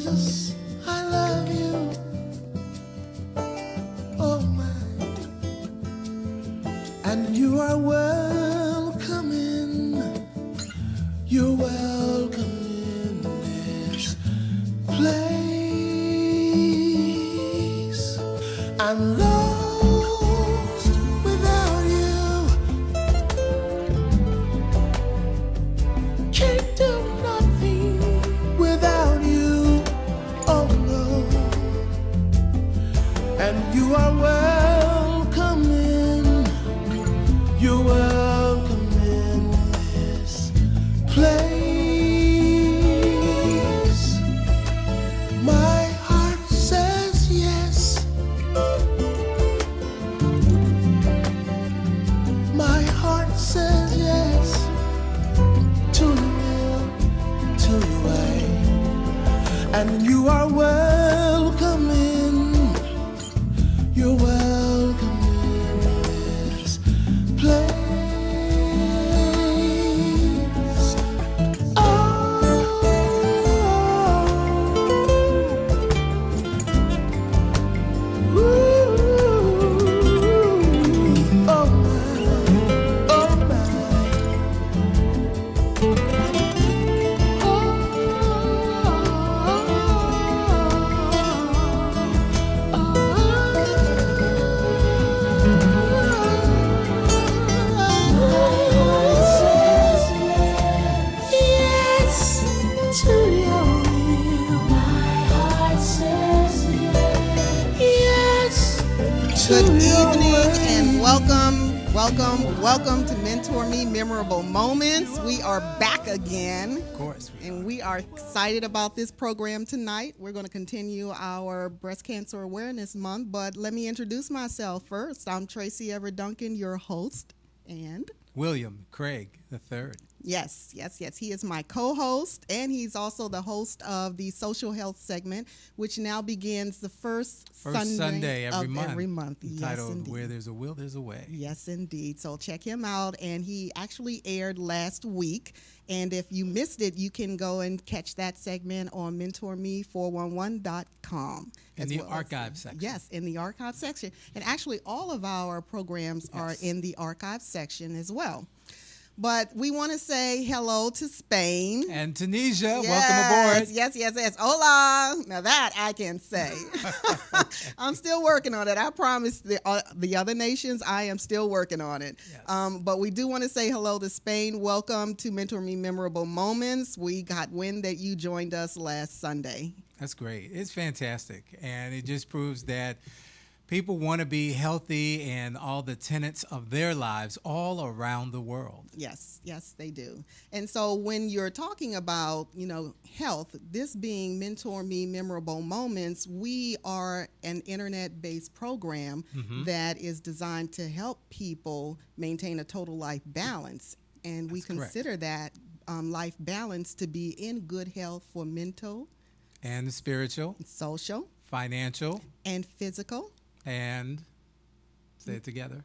Jesus, I love you. Oh my. And you are welcome in. You're welcome in this place. I'm lost without you. Can't do nothing without you. Oh no. And you are welcome in. You're welcome in this place. My heart says yes. My heart says yes to your will, to your way. And you are welcome in. You're welcome in this place. Good evening and welcome to MentorMe Memorable Moments. We are back again. Of course. And we are excited about this program tonight. We're going to continue our Breast Cancer Awareness Month, but let me introduce myself first. I'm Tracy Everette, your host, and William Craig III. Yes. He is my co-host, and he's also the host of the social health segment, which now begins the first Sunday every of month. every month. Entitled Yes, Where There's a Will, There's a Way. Yes, indeed. So check him out, and he actually aired last week. And if you missed it, you can go and catch that segment on MentorMe411.com. In the archive section. Yes, in the archive section. And actually, all of our programs are in the archive section as well. But we want to say hello to Spain. And Tunisia, welcome aboard. Yes. Hola. Now that I can say. I'm still working on it. I promise the other nations, I am still working on it. Yes. But we do want to say hello to Spain. Welcome to MentorMe Memorable Moments. We got wind that you joined us last Sunday. That's great. It's fantastic. And it just proves that people want to be healthy and all the tenets of their lives all around the world. Yes, they do. And so when you're talking about, health, this being MentorMe Memorable Moments, we are an internet-based program that is designed to help people maintain a total life balance. And we consider that life balance to be in good health for mental, and spiritual, social, financial, and physical. And say it together.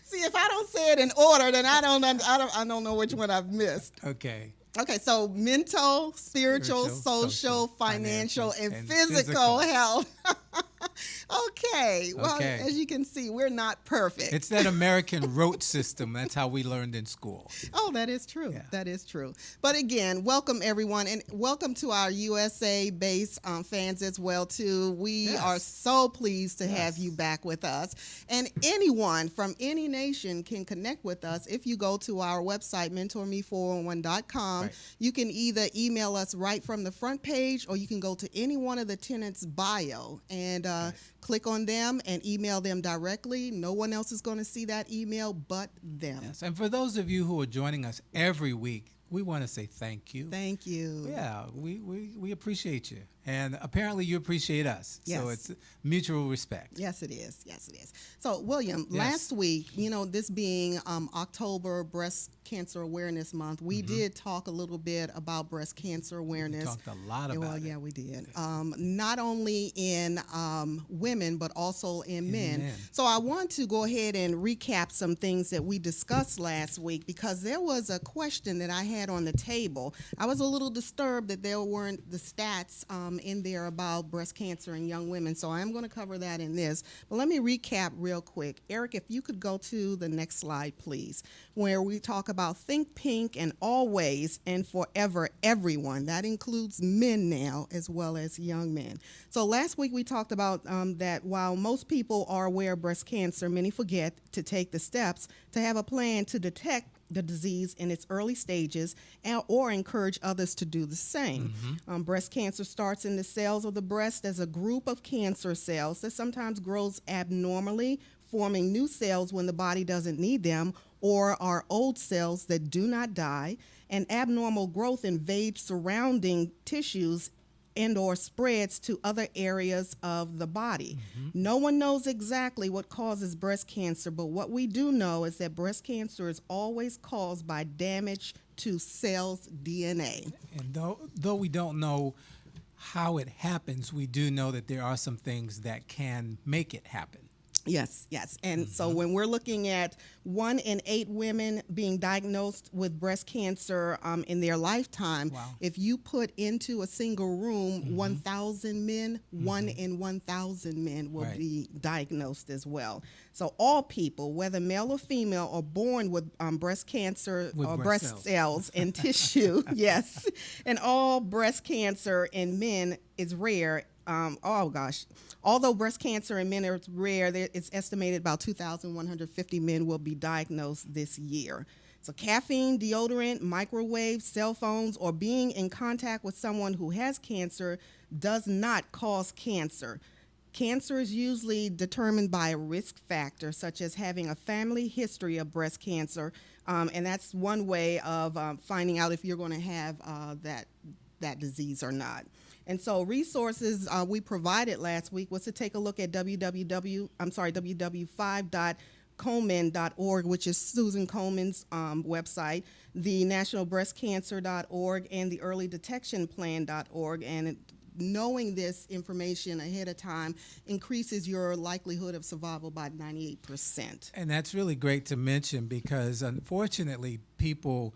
See, if I don't say it in order, then I don't know which one I've missed. Okay. Okay, so mental, spiritual, social, financial, and physical health. Okay. Well, as you can see, we're not perfect. It's that American rote system. That's how we learned in school. Oh, that is true. Yeah. That is true. But again, welcome everyone, and welcome to our USA-based fans as well too. We are so pleased to have you back with us. And anyone from any nation can connect with us if you go to our website, MentorMe411.com. Right. You can either email us right from the front page, or you can go to any one of the tenants' bio and click on them and email them directly. No one else is going to see that email but them. Yes, and for those of you who are joining us every week, we want to say thank you. Thank you. Yeah, we appreciate you. And apparently you appreciate us. Yes. So it's mutual respect. Yes, it is. Yes, it is. So, William, Yes. last week, this being October Breast Cancer Awareness Month, we did talk a little bit about breast cancer awareness. We talked a lot about Well, it. yeah, we did. Not only in women, but also in men. So I want to go ahead and recap some things that we discussed last week, because there was a question that I had on the table. I was a little disturbed that there weren't the stats in there about breast cancer in young women. So I'm going to cover that in this. But let me recap real quick. Eric, if you could go to the next slide, please, where we talk about Think Pink and Always and Forever Everyone. That includes men now as well as young men. So last week we talked about that while most people are aware of breast cancer, many forget to take the steps to have a plan to detect the disease in its early stages or encourage others to do the same. Breast cancer starts in the cells of the breast as a group of cancer cells that sometimes grows abnormally, forming new cells when the body doesn't need them, or are old cells that do not die. And abnormal growth invades surrounding tissues and or spreads to other areas of the body. No one knows exactly what causes breast cancer, but what we do know is that breast cancer is always caused by damage to cells' DNA. And though we don't know how it happens, we do know that there are some things that can make it happen. Yes, yes. And so when we're looking at 1 in 8 women being diagnosed with breast cancer in their lifetime, if you put into a single room 1,000 men, 1 in 1,000 men will be diagnosed as well. So all people, whether male or female, are born with breast cancer or breast cells and tissue. Yes. And all breast cancer in men is rare. Although breast cancer in men is rare, it's estimated about 2,150 men will be diagnosed this year. So caffeine, deodorant, microwave, cell phones, or being in contact with someone who has cancer does not cause cancer. Cancer is usually determined by a risk factor, such as having a family history of breast cancer, and that's one way of finding out if you're going to have that disease or not. And so resources we provided last week was to take a look at www.5.komen.org, which is Susan Komen's website, the nationalbreastcancer.org, and the earlydetectionplan.org. And knowing this information ahead of time increases your likelihood of survival by 98%. And that's really great to mention, because unfortunately people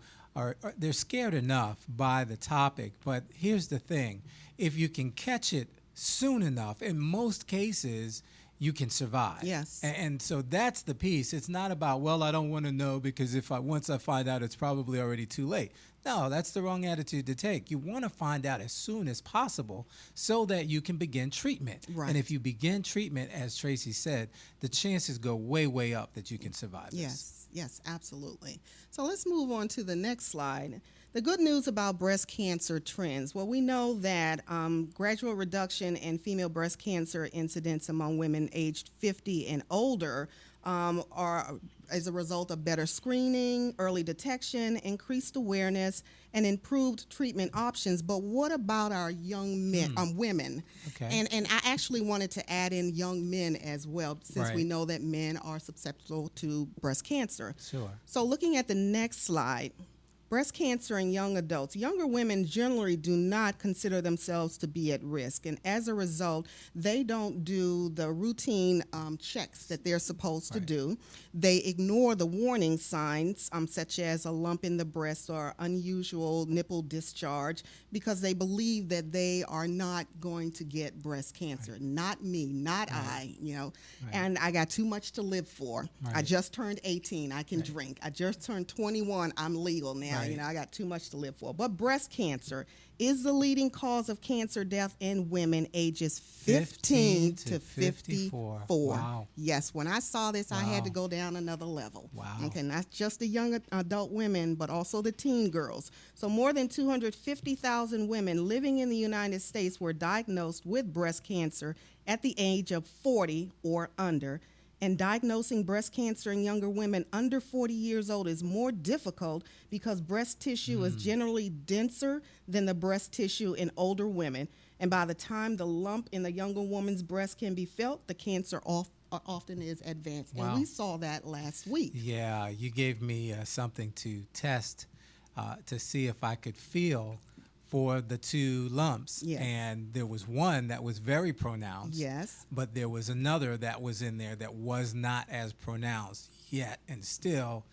they're scared enough by the topic. But here's the thing. If you can catch it soon enough, in most cases, you can survive. Yes. And so that's the piece. It's not about, well, I don't want to know because once I find out, it's probably already too late. No, that's the wrong attitude to take. You want to find out as soon as possible so that you can begin treatment. Right. And if you begin treatment, as Tracy said, the chances go way, way up that you can survive this. Yes, yes, absolutely. So let's move on to the next slide. The good news about breast cancer trends. Well, we know that gradual reduction in female breast cancer incidence among women aged 50 and older are as a result of better screening, early detection, increased awareness, and improved treatment options. But what about our young men, women? Okay. And I actually wanted to add in young men as well, since we know that men are susceptible to breast cancer. Sure. So looking at the next slide, breast cancer in young adults. Younger women generally do not consider themselves to be at risk, and as a result, they don't do the routine checks that they're supposed to do. They ignore the warning signs, such as a lump in the breast or unusual nipple discharge, because they believe that they are not going to get breast cancer. Not me, not I, and I got too much to live for. I just turned 18, I can drink. I just turned 21, I'm legal now. I got too much to live for. But breast cancer is the leading cause of cancer death in women ages 15 to 54. Wow. Yes, when I saw this, I had to go down another level. Wow. Okay, not just the young adult women, but also the teen girls. So more than 250,000 women living in the United States were diagnosed with breast cancer at the age of 40 or under. And diagnosing breast cancer in younger women under 40 years old is more difficult because breast tissue is generally denser than the breast tissue in older women. And by the time the lump in the younger woman's breast can be felt, the cancer often is advanced. Wow. And we saw that last week. Yeah, you gave me something to test to see if I could feel for the two lumps. Yes. And there was one that was very pronounced. Yes. But there was another that was in there that was not as pronounced yet. And still,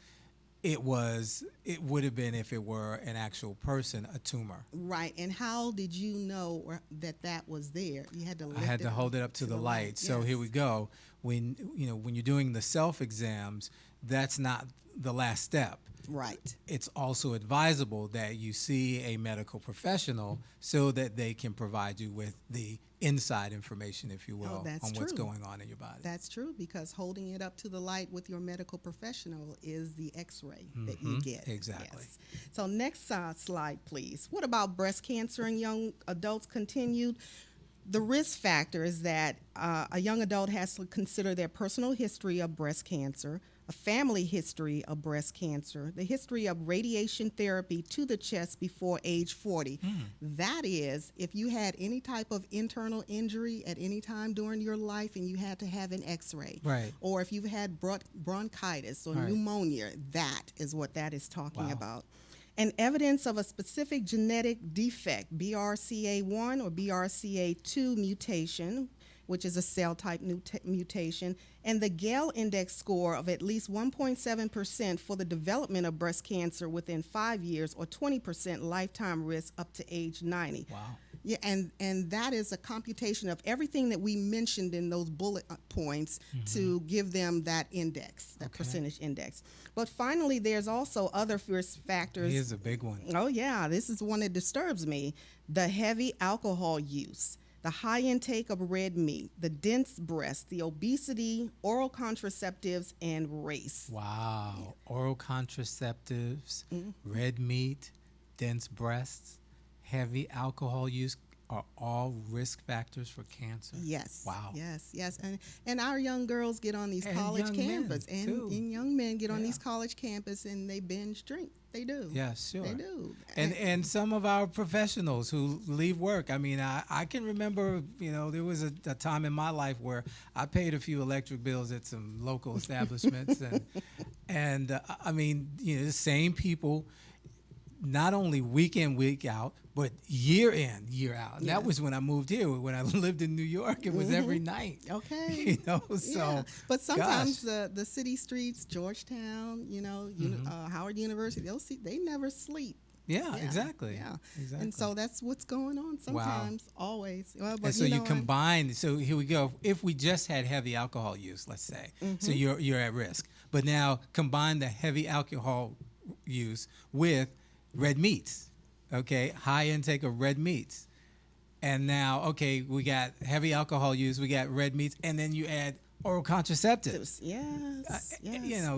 it would have been, if it were an actual person, a tumor. Right. And how did you know that was there? You had to lift I had to hold it up to the light. So here we go. When you're doing the self exams, that's not the last step. Right. It's also advisable that you see a medical professional so that they can provide you with the inside information, if you will, on what's going on in your body. That's true, because holding it up to the light with your medical professional is the x-ray that you get. Exactly. Yes. So next slide, please. What about breast cancer in young adults continued? The risk factor is that a young adult has to consider their personal history of breast cancer, a family history of breast cancer, the history of radiation therapy to the chest before age 40. That is, if you had any type of internal injury at any time during your life and you had to have an x-ray. Right. Or if you've had bronchitis or pneumonia, that is what that is talking about. And evidence of a specific genetic defect, BRCA1 or BRCA2 mutation, which is a cell type mutation, and the Gale index score of at least 1.7% for the development of breast cancer within 5 years, or 20% lifetime risk up to age 90. Wow. Yeah, and that is a computation of everything that we mentioned in those bullet points to give them that index, that percentage index. But finally, there's also other risk factors. Here's a big one. Oh, yeah, this is one that disturbs me. The heavy alcohol use, the high intake of red meat, the dense breast, the obesity, oral contraceptives, and race. Wow. Oral contraceptives, red meat, dense breasts, heavy alcohol use are all risk factors for cancer. Yes. Wow. Yes. And our young girls get on these And college young campus, men, and young men get on these college campus and they binge drink. They do. Yeah, sure. They do. And some of our professionals who leave work. I mean, I can remember, there was a time in my life where I paid a few electric bills at some local establishments, and I mean, the same people, not only week in, week out, but year in, year out. And that was when I moved here. When I lived in New York, it was every night. Okay. So. But sometimes the city streets, Georgetown, Howard University, they never sleep. Yeah, exactly. Yeah. Exactly. And so that's what's going on sometimes, always. Well, but and so you combine, so here we go. If we just had heavy alcohol use, let's say, so you're at risk. But now combine the heavy alcohol use with red meats, okay? High intake of red meats. And now, okay, we got heavy alcohol use, we got red meats, and then you add oral contraceptives. Yes.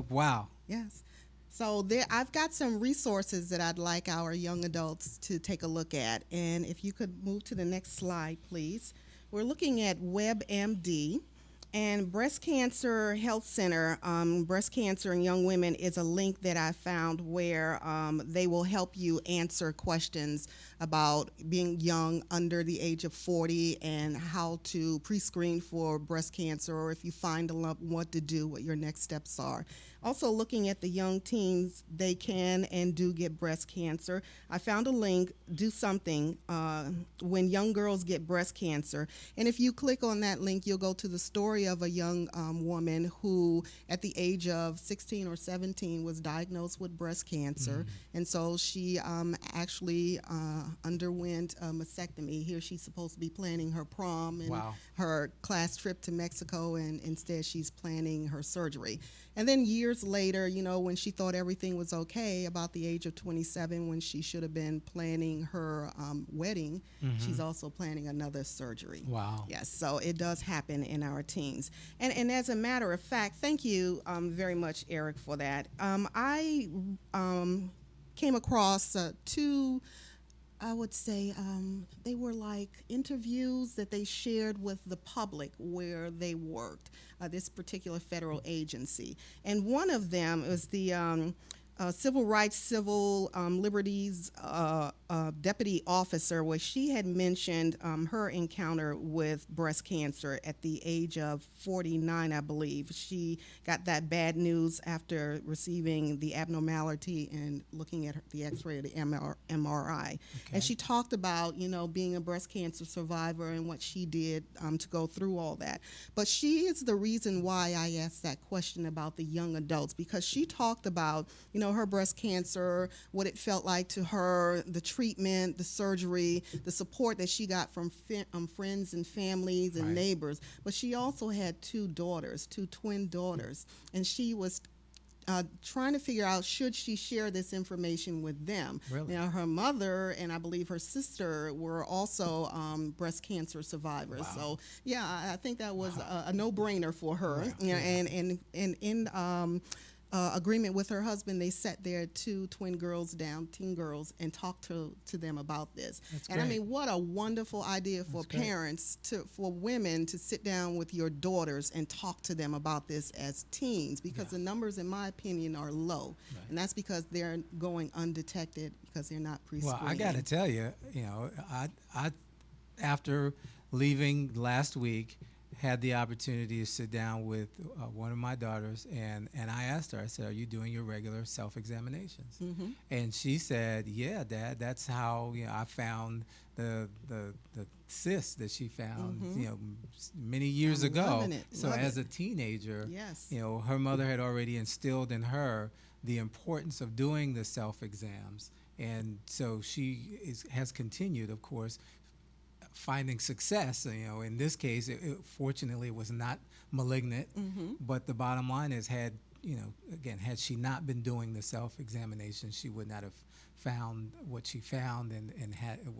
Wow. Yes. So I've got some resources that I'd like our young adults to take a look at. And if you could move to the next slide, please. We're looking at WebMD. And Breast Cancer Health Center, Breast Cancer in Young Women is a link that I found where they will help you answer questions about being young under the age of 40 and how to pre-screen for breast cancer, or if you find a lump, what to do, what your next steps are. Also looking at the young teens, they can and do get breast cancer. I found a link, do something, when young girls get breast cancer. And if you click on that link, you'll go to the story of a young woman who at the age of 16 or 17 was diagnosed with breast cancer. And so she actually underwent a mastectomy. Here she's supposed to be planning her prom and her class trip to Mexico, and instead she's planning her surgery. And then years later, when she thought everything was okay, about the age of 27, when she should have been planning her wedding, she's also planning another surgery. Wow. Yes, so it does happen in our teens. And as a matter of fact, thank you very much, Eric, for that. I came across two, I would say, they were like interviews that they shared with the public where they worked, this particular federal agency. And one of them was the civil rights, civil liberties deputy officer, where she had mentioned her encounter with breast cancer at the age of 49, I believe. She got that bad news after receiving the abnormality and looking at the x-ray of the MRI. Okay. And she talked about, being a breast cancer survivor and what she did to go through all that. But she is the reason why I asked that question about the young adults, because she talked about, her breast cancer, what it felt like to her, the treatment, the surgery, the support that she got from friends and families and Right. neighbors. But she also had two twin daughters, and she was trying to figure out, should she share this information with them? Really? Now, her mother and I believe her sister were also breast cancer survivors. Wow. So, yeah, I think that was a no-brainer for her. Yeah. And in agreement with her husband, they sat their two twin girls down, teen girls, and talked to them about this. That's and I great. mean, what a wonderful idea for That's great. parents, for women to sit down with your daughters and talk to them about this as teens, because Yeah. the numbers, in my opinion, are low. Right. And that's because they're going undetected because they're not pre-screened. Well, I got to tell you, I after leaving last week, had the opportunity to sit down with one of my daughters, and I asked her, I said, "Are you doing your regular self-examinations?" Mm-hmm. And she said, "Yeah, Dad, that's how I found the cyst that she found, many years I'm ago." loving it, So love as it. a teenager, Yes. her mother had already instilled in her the importance of doing the self-exams, and so she has continued, of course, finding success. In this case, fortunately, it was not malignant. Mm-hmm. But the bottom line is, had she not been doing the self-examination, she would not have found what she found, and it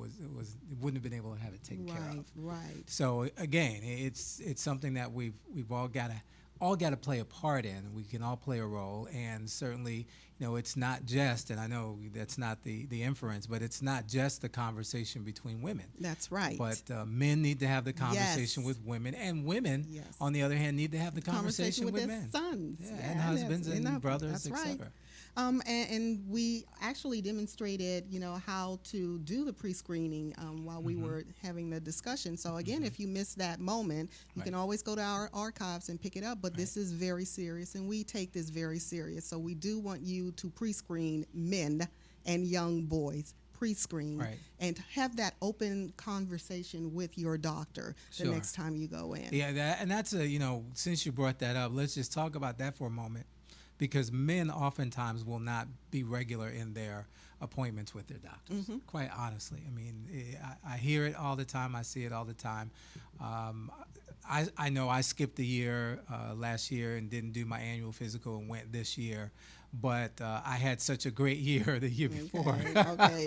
wouldn't have been able to have it taken care of. Right. So again, it's something that we've all got to play a part in. We can all play a role, and certainly, it's not just, and I know that's not the inference, but it's not just the conversation between women. That's right. But men need to have the conversation Yes. with women, and women, Yes. on the other hand, need to have the conversation with their men. sons. Yeah, and husbands and brothers, that's et right. cetera. And we actually demonstrated, how to do the pre-screening while we were having the discussion. So again, if you missed that moment, you can Right. always go to our archives and pick it up. But this is very serious, and we take this very serious. So we do want you to pre-screen men and young boys. Pre-screen Right. and have that open conversation with your doctor the Sure. next time you go in. Yeah, that's since you brought that up, let's just talk about that for a moment, because men oftentimes will not be regular in their appointments with their doctors. Mm-hmm. Quite honestly, I mean, I hear it all the time. I see it all the time. I know I skipped a year last year and didn't do my annual physical and went this year. But I had such a great year the year before. Okay.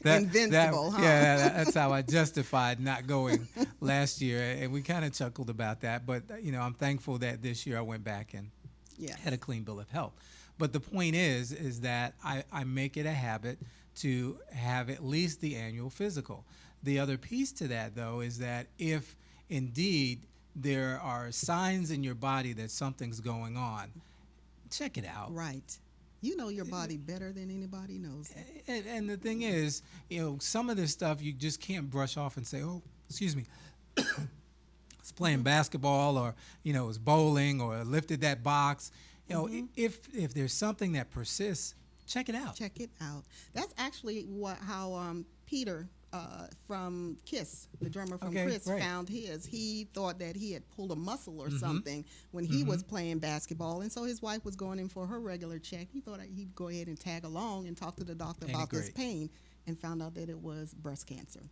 Invincible, huh? Yeah, that's how I justified not going last year, and we kind of chuckled about that. But I'm thankful that this year I went back and Yes. had a clean bill of health. But the point is that I make it a habit to have at least the annual physical. The other piece to that, though, is that if indeed there are signs in your body that something's going on, check it out. Right. You know your body better than anybody knows. And the thing is, some of this stuff you just can't brush off and say, "Oh, excuse me, it's playing basketball, or it's bowling, or lifted that box." If there's something that persists, check it out. Check it out. That's actually how Peter from Kiss, the drummer from Okay, Kiss, right. found his. He thought that he had pulled a muscle or something when he was playing basketball, and so his wife was going in for her regular check. He thought he'd go ahead and tag along and talk to the doctor Ain't about it this great? pain, and found out that it was breast cancer.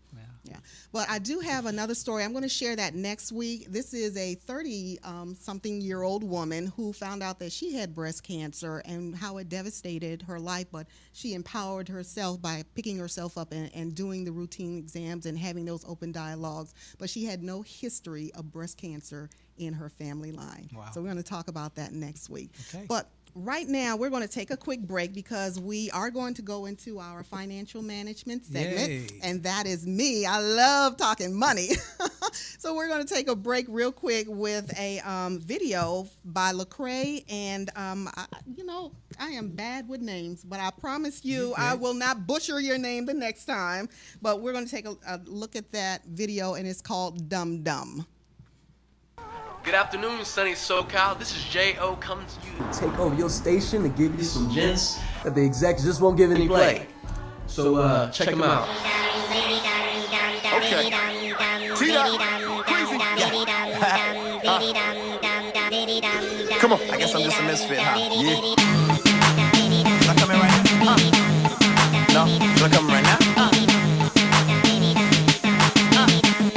Yeah. But I do have another story. I'm going to share that next week. This is a 30-something-year-old woman who found out that she had breast cancer and how it devastated her life, but she empowered herself by picking herself up and doing the routine exams and having those open dialogues. But she had no history of breast cancer in her family line. Wow. So we're going to talk about that next week. Okay. But right now, we're going to take a quick break because we are going to go into our financial management segment. Yay. And that is me. I love talking money. So we're going to take a break real quick with a video by Lecrae, and I am bad with names, but I promise you I will not butcher your name the next time. But we're going to take a look at that video, and it's called Dum Dum. Good afternoon, sunny SoCal. This is J.O. coming to you. Take over your station to give you some gents that the execs just won't give any play. So check them out. Okay. Crazy. Come on. I guess I'm just a misfit, huh? Yeah. Should I come in right now? No? Should I come in right now?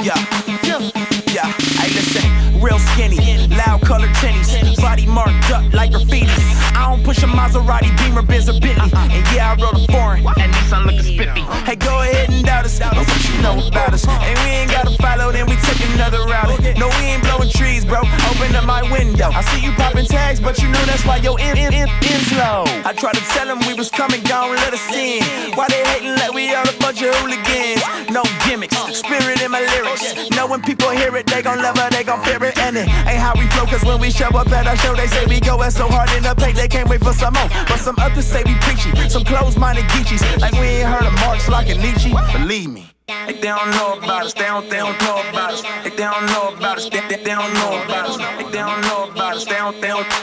Yeah. Hey, listen. Real skinny, loud colored tinnies, body marked up like graffiti. I don't push a Maserati, Beamer, Benz, or Bentley. And yeah, I rode a foreign, and Nissan looking spiffy. Hey, go ahead and doubt us, but what you know about us? And we ain't gotta follow, then we take another route. No, we ain't blowing trees, bro. Open up my window. I see you popping tags, but you know that's why your end's low. I tried to tell them we was coming, gone, let us in. Why they hating like we all a bunch of hooligans? No gimmicks, spirit in my lyrics. Know when people hear it, they gon' love it, they gon' fear it. And it ain't how we flow, cause when we show up at our show, they say we going so hard in the paint, they can't wait for some more. But some others say we preachy, some closed-minded geechies, like we ain't heard of Marx like a Nietzsche. Believe me, they don't know about us, they don't know about us. They don't know about us, they don't know about us. They don't know about us,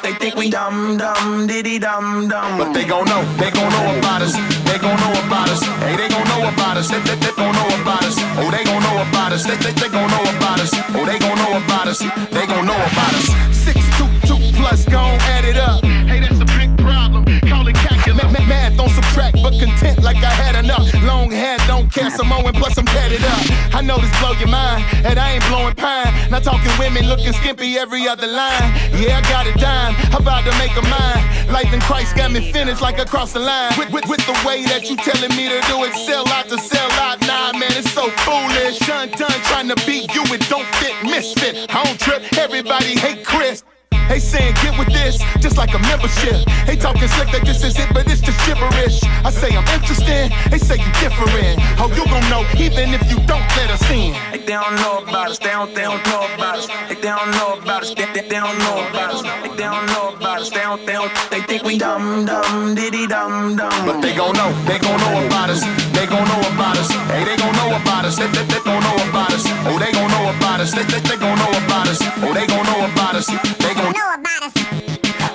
they think we dumb, diddy dumb. But they gon' know about us. They gon' know about us. Hey, they gon' know about us. They gon' know about us. Oh, they gon' know about us. They gon' know about us. Oh, they gon' know about us. They gon' know about us. 622 plus, gon' add it up. Hey, that's a big problem. Call it calculus. Math don't subtract, but content like I had enough. Long hair, don't care, Samoan, plus I'm tatted up. I know this blow your mind, and I ain't blowing pine. Not talking women looking skimpy every other line. Yeah, I got a dime, I'm about to make a mine. Life in Christ got me finished like across the line. With the way that you telling me to do it, sell out to sell out. Nah, man, it's so foolish. Done trying to beat you, it don't fit, misfit. I don't trip, everybody hate Chris. They saying get with this, just like a membership. They talking slick that this is it, but it's just gibberish. I say I'm interested, they say you different. Oh, you gon' know even if you don't let us in. They don't know about us, they don't know about us. They don't know about us, they don't know about us. They don't know about us, they think we dumb, diddy dumb. But they gon' know about us. They gon' know about us. Hey, they gon' know about us. They gon' know about us. Oh, they gon' know about us. They gon' know about us. Oh, they gon' know about us. They gon' know about us.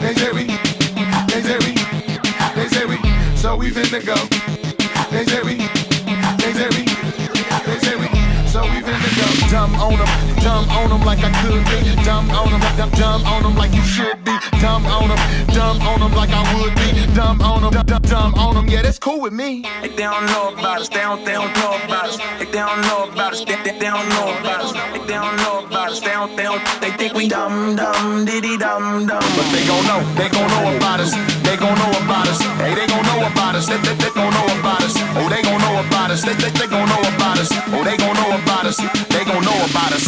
They say we, so we finna go. They say we, so we finna go. Dumb on them like I could be. Dumb on them like you should be. Dumb on them like I would be. Dumb on them, yeah, that's cool with me. They don't know about us, they don't know about us. They don't know about us, they don't know about us. They don't know about us, they think we dumb, diddy dumb. But they gon' know about us. They gon' know about us. Hey, they gon' know about us. They gon' know about us. Oh, they gon' know about us. They gon' know about us. Oh, they gon' know about us. They gon' know about us.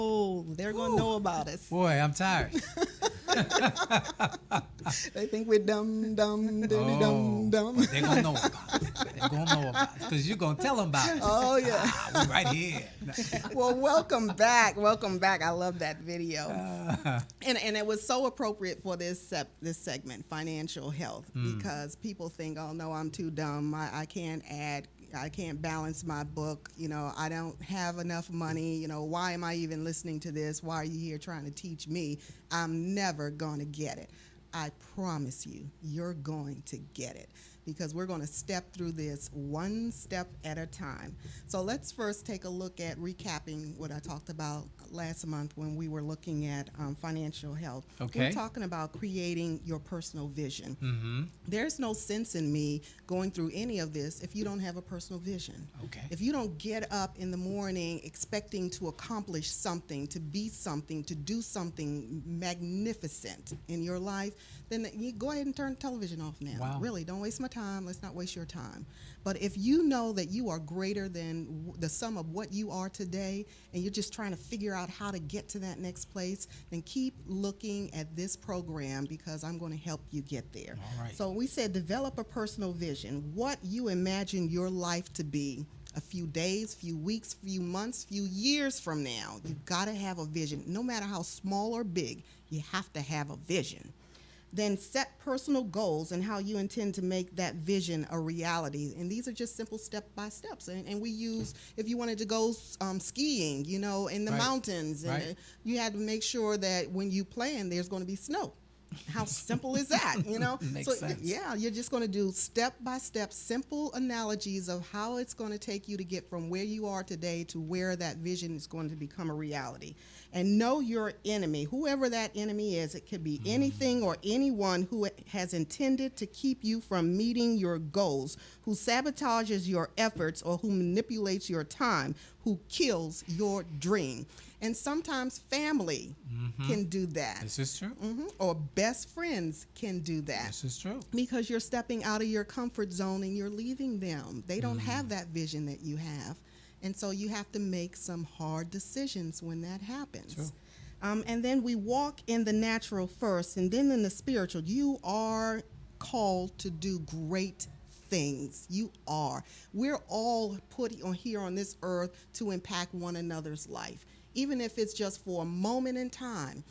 Oh, they're going to know about us. Boy, I'm tired. They think we're dumb, diddy dumb. But they're going to know about it. They're going to know about it because you're going to tell them about it. Oh, yeah. We're right here. Well, welcome back. I love that video. And it was so appropriate for this segment, financial health, because people think, oh, no, I'm too dumb. I can't balance my book. I don't have enough money. Why am I even listening to this? Why are you here trying to teach me? I'm never going to get it. I promise you, you're going to get it. because we're going to step through this one step at a time. So let's first take a look at recapping what I talked about last month when we were looking at financial health. Okay. We're talking about creating your personal vision. There's no sense in me going through any of this if you don't have a personal vision. Okay. If you don't get up in the morning expecting to accomplish something, to be something, to do something magnificent in your life, then you go ahead and turn the television off now. Wow. Really, don't waste my time. Let's not waste your time. But if you know that you are greater than the sum of what you are today, and you're just trying to figure out how to get to that next place, then keep looking at this program, because I'm going to help you get there. All right. So we said develop a personal vision, what you imagine your life to be a few days, few weeks, few months, few years from now. You've got to have a vision. No matter how small or big, you have to have a vision. Then set personal goals and how you intend to make that vision a reality. And these are just simple step-by-steps. And we use, if you wanted to go skiing, you know, in the Right. mountains, and Right. you had to make sure that when you plan, there's going to be snow. How simple is that, you know? Makes sense. Yeah, you're just going to do step-by-step simple analogies of how it's going to take you to get from where you are today to where that vision is going to become a reality. And know your enemy, whoever that enemy is. It could be anything or anyone who has intended to keep you from meeting your goals, who sabotages your efforts, or who manipulates your time, who kills your dream. And sometimes family can do that. This is true. Or best friends can do that. This is true. Because you're stepping out of your comfort zone and you're leaving them. They don't have that vision that you have. And so you have to make some hard decisions when that happens. True. And then we walk in the natural first, and then in the spiritual. You are called to do great things. You are. We're all put on here on this earth to impact one another's life. Even if it's just for a moment in time.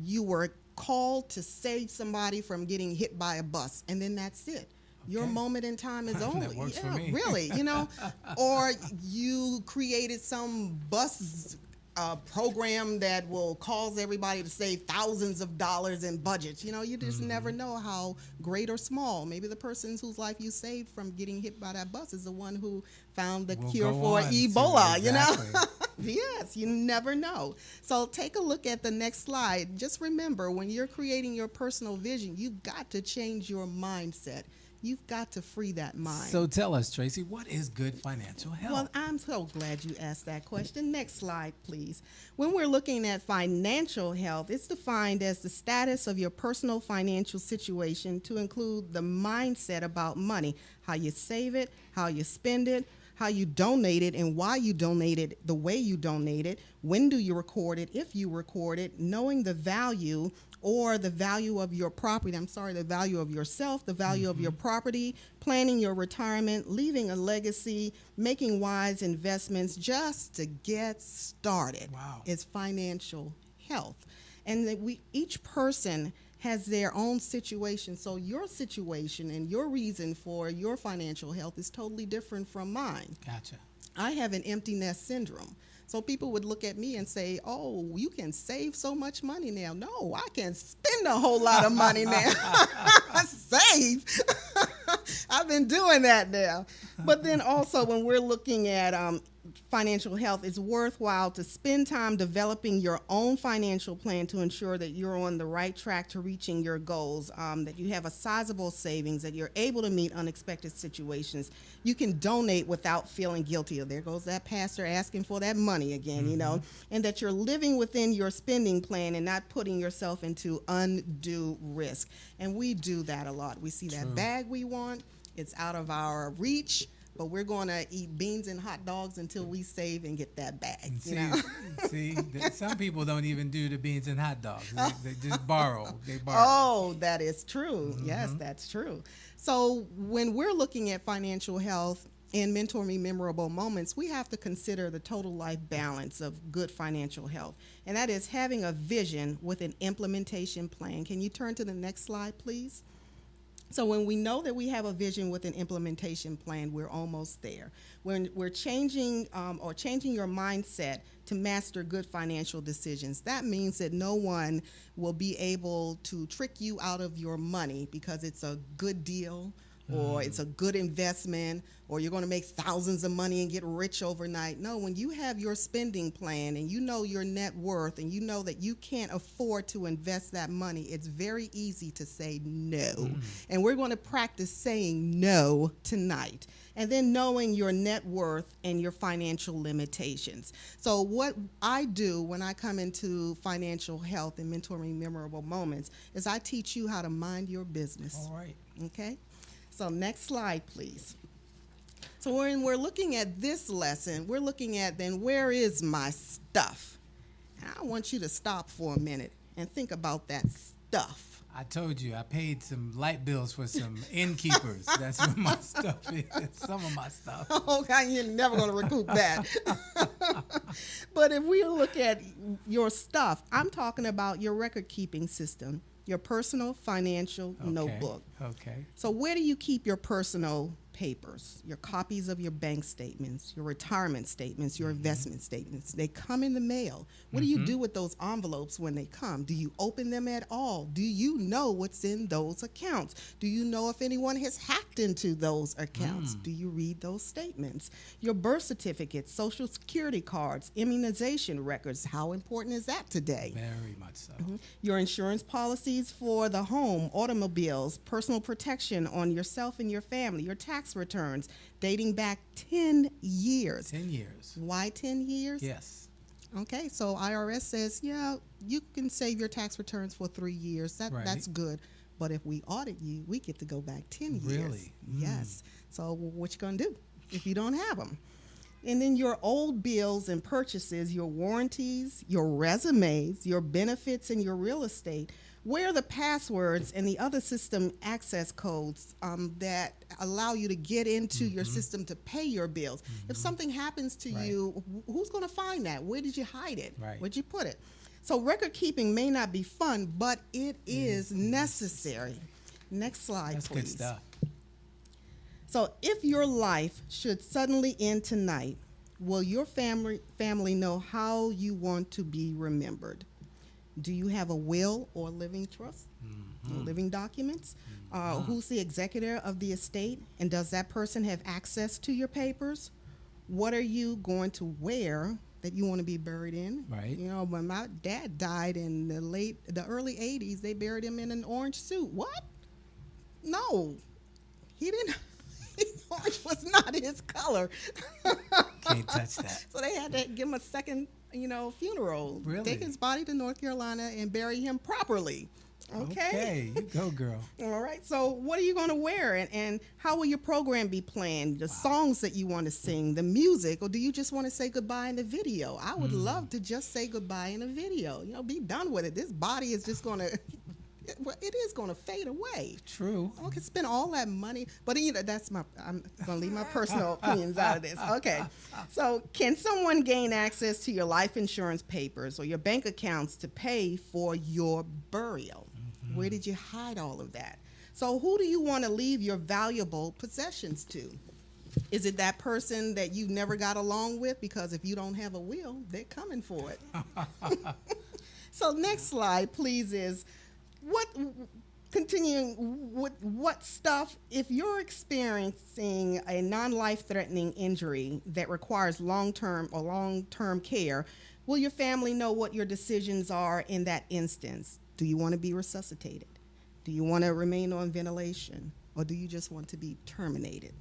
You were called to save somebody from getting hit by a bus, and then that's it. Your Okay. moment in time is That only. works for Yeah, me. really, you know. Or you created some bus program that will cause everybody to save thousands of dollars in budgets. You know, you just never know how great or small. Maybe the person whose life you saved from getting hit by that bus is the one who found the We'll cure go for on to- Ebola, you know? exactly. Yes, you never know. So take a look at the next slide. Just remember, when you're creating your personal vision, you've got to change your mindset. You've got to free that mind. So tell us, Tracy, what is good financial health? Well, I'm so glad you asked that question. Next slide, please. When we're looking at financial health, it's defined as the status of your personal financial situation to include the mindset about money, how you save it, how you spend it, how you donate it, and why you donate it, the way you donate it, when do you record it, if you record it, knowing the value or the value of your property, the value of yourself, the value of your property, planning your retirement, leaving a legacy, making wise investments just to get started. Wow. Is financial health. And that each person has their own situation. So your situation and your reason for your financial health is totally different from mine. Gotcha. I have an empty nest syndrome. So people would look at me and say, oh, you can save so much money now. No, I can spend a whole lot of money now. Save? I've been doing that now. But then also when we're looking at financial health, it's worthwhile to spend time developing your own financial plan to ensure that you're on the right track to reaching your goals, that you have a sizable savings, that you're able to meet unexpected situations. You can donate without feeling guilty. Oh, there goes that pastor asking for that money again, you know, and that you're living within your spending plan and not putting yourself into undue risk. And we do that a lot. We see that bag we want, it's out of our reach, but we're going to eat beans and hot dogs until we save and get that bag. See, You know? some people don't even do the beans and hot dogs. They just borrow. They borrow. Oh, that is true. Yes, that's true. So when we're looking at financial health in MentorMe Memorable Moments, we have to consider the total life balance of good financial health. And that is having a vision with an implementation plan. Can you turn to the next slide, please? So when we know that we have a vision with an implementation plan, we're almost there. When we're changing your mindset to master good financial decisions, that means that no one will be able to trick you out of your money because it's a good deal or it's a good investment, or you're going to make thousands of money and get rich overnight. No, when you have your spending plan and you know your net worth and you know that you can't afford to invest that money, it's very easy to say no. And we're going to practice saying no tonight. And then knowing your net worth and your financial limitations. So what I do when I come into financial health and mentoring memorable moments is I teach you how to mind your business. All right. Okay? So next slide, please. So when we're looking at this lesson, we're looking at then where is my stuff? And I want you to stop for a minute and think about that stuff. I told you, I paid some light bills for some innkeepers. That's where my stuff is, some of my stuff. Okay, you're never going to recoup that. But if we look at your stuff, I'm talking about your record-keeping system, your personal financial notebook. Okay. So where do you keep your personal papers, your copies of your bank statements, your retirement statements, your investment statements? They come in the mail. What do you do with those envelopes when they come? Do you open them at all? Do you know what's in those accounts? Do you know if anyone has hacked into those accounts? Do you read those statements? Your birth certificates, social security cards, immunization records, how important is that today? Very much so. Your insurance policies for the home, automobiles, personal protection on yourself and your family, your tax returns dating back 10 years. 10 years. Why 10 years? Yes. Okay, so IRS says, yeah, you can save your tax returns for 3 years. That's good. But if we audit you, we get to go back 10 years. Really? Yes. So what you going to do if you don't have them? And then your old bills and purchases, your warranties, your resumes, your benefits, and your real estate. Where are the passwords and the other system access codes that allow you to get into your system to pay your bills? If something happens to you, who's going to find that? Where did you hide it? Where'd you put it? So record keeping may not be fun, but it is necessary. Next slide, That's please. good stuff. So if your life should suddenly end tonight, will your family know how you want to be remembered? Do you have a will or living trust, or living documents? Who's the executor of the estate? And does that person have access to your papers? What are you going to wear that you want to be buried in? Right. You know, when my dad died in the early 80s, they buried him in an orange suit. What? No, he didn't. Orange was not his color. Can't touch that. So they had to give him a second, funeral. Really? Take his body to North Carolina and bury him properly. Okay. You go, girl. All right. So what are you going to wear, and how will your program be planned? The songs that you want to sing, the music, or do you just want to say goodbye in the video? I would love to just say goodbye in a video. Be done with it. This body is just going to. It is going to fade away. True. I can spend all that money, but I'm going to leave my personal opinions out of this. Okay. So can someone gain access to your life insurance papers or your bank accounts to pay for your burial? Where did you hide all of that? So who do you want to leave your valuable possessions to? Is it that person that you never got along with? Because if you don't have a will, they're coming for it. So next slide, please, is continuing with what stuff, if you're experiencing a non-life threatening injury that requires long-term care, will your family know what your decisions are in that instance? Do you want to be resuscitated? Do you want to remain on ventilation? Or do you just want to be terminated?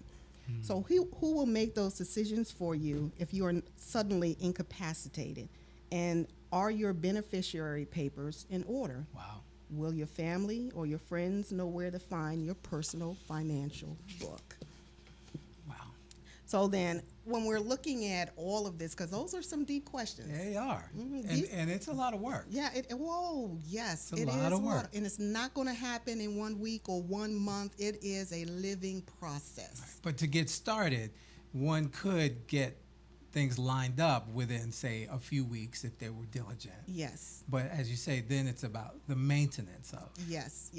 So who will make those decisions for you if you are suddenly incapacitated? And are your beneficiary papers in order? Wow. Will your family or your friends know where to find your personal financial book? Wow. So then, when we're looking at all of this, because those are some deep questions. They are. And it's a lot of work. Yeah. Yes. It's a lot of work. And it's not going to happen in 1 week or 1 month. It is a living process. Right. But to get started, one could get things lined up within, say, a few weeks if they were diligent. Yes. But as you say, then it's about the maintenance of. Yes.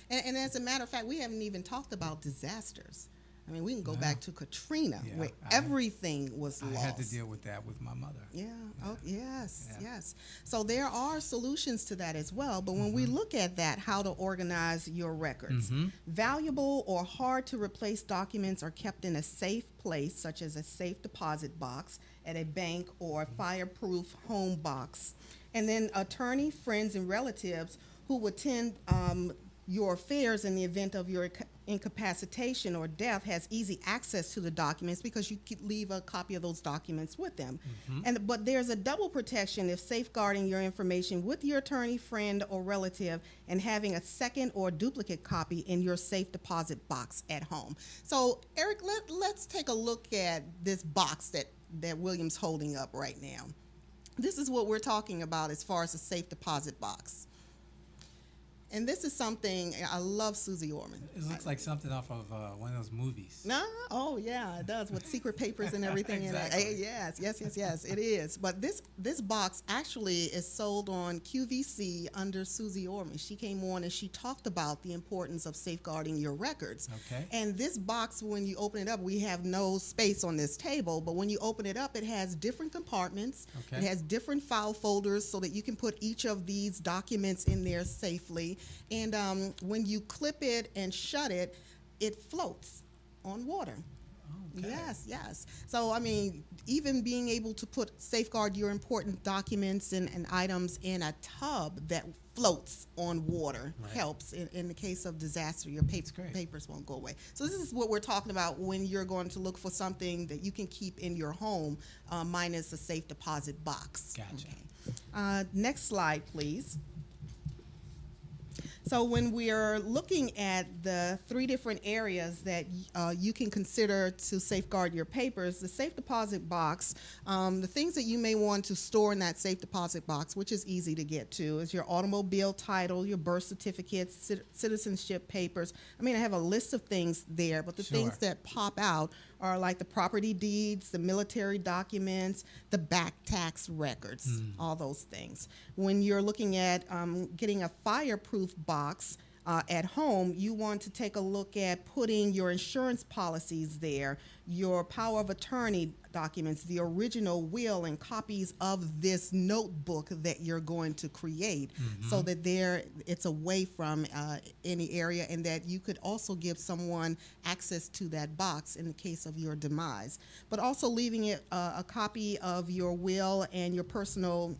And as a matter of fact, we haven't even talked about disasters. I mean, we can go back to Katrina, Yeah, where everything was lost. I had to deal with that with my mother. Yeah. Oh, yes. Yes. So there are solutions to that as well. But when we look at that, how to organize your records, valuable or hard to replace documents are kept in a safe place, such as a safe deposit box at a bank or a fireproof home box. And then attorney, friends, and relatives who would tend your affairs in the event of your incapacitation or death has easy access to the documents because you could leave a copy of those documents with them. But there's a double protection if safeguarding your information with your attorney, friend, or relative and having a second or duplicate copy in your safe deposit box at home. So, Eric, let's take a look at this box that William's holding up right now. This is what we're talking about as far as a safe deposit box. And this is something, I love Susie Orman. It looks like something off of one of those movies. No, oh yeah, it does, with secret papers and everything. Exactly. Yes, it is. But this box actually is sold on QVC under Susie Orman. She came on and she talked about the importance of safeguarding your records. Okay. And this box, when you open it up, we have no space on this table, but when you open it up, it has different compartments. Okay. It has different file folders so that you can put each of these documents in there safely. And when you clip it and shut it, it floats on water. Okay. Yes. So, I mean, even being able to safeguard your important documents and items in a tub that floats on water helps in the case of disaster. Your papers won't go away. So this is what we're talking about when you're going to look for something that you can keep in your home, minus a safe deposit box. Gotcha. Okay. Next slide, please. So when we are looking at the three different areas that you can consider to safeguard your papers, the safe deposit box, the things that you may want to store in that safe deposit box, which is easy to get to, is your automobile title, your birth certificates, citizenship papers. I mean, I have a list of things there, but the things that pop out are like the property deeds, the military documents, the back tax records, all those things. When you're looking at getting a fireproof box at home, you want to take a look at putting your insurance policies there, your power of attorney documents, the original will, and copies of this notebook that you're going to create, so that it's away from any area, and that you could also give someone access to that box in the case of your demise. But also leaving it a copy of your will and your personal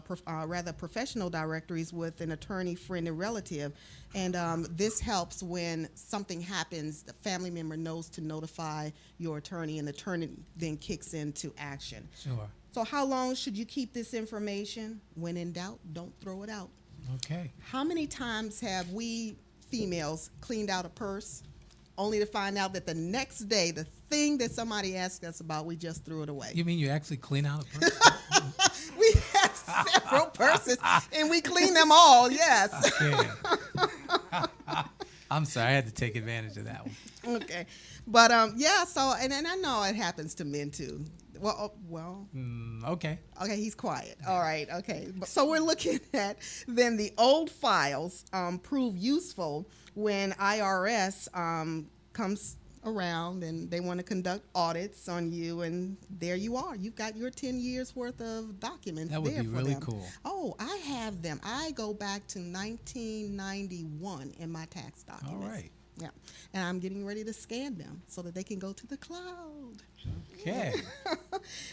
professional directories with an attorney, friend, and relative. And this helps when something happens, the family member knows to notify your attorney, and the attorney then kicks into action. Sure. So how long should you keep this information? When in doubt, don't throw it out. Okay. How many times have we females cleaned out a purse only to find out that the next day, the thing that somebody asked us about, we just threw it away? You mean you actually clean out a purse? We have several purses, and we clean them all, yes. Okay. I'm sorry, I had to take advantage of that one. Okay. But, yeah, so, and I know it happens to men, too. Well. Okay. Okay, he's quiet. All right, okay. So we're looking at then the old files prove useful when IRS comes around and they want to conduct audits on you, and there you are. You've got your 10 years worth of documents there for them. That would be really cool. Oh, I have them. I go back to 1991 in my tax documents. All right. Yeah, and I'm getting ready to scan them so that they can go to the cloud. Okay.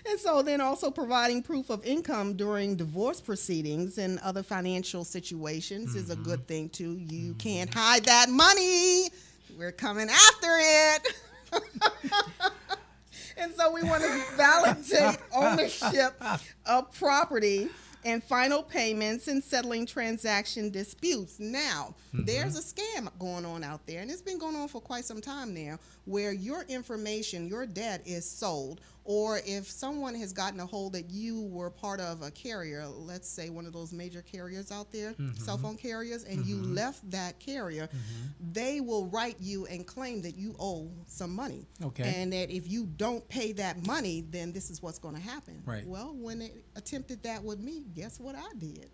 And so then also providing proof of income during divorce proceedings and other financial situations is a good thing too. You can't hide that money. We're coming after it. And so we want to validate ownership of property and final payments and settling transaction disputes. Now, there's a scam going on out there, and it's been going on for quite some time now, where your information, your debt is sold, or if someone has gotten a hold that you were part of a carrier, let's say one of those major carriers out there, cell phone carriers, and you left that carrier, they will write you and claim that you owe some money. Okay. And that if you don't pay that money, then this is what's going to happen. Right. Well, when they attempted that with me, guess what I did?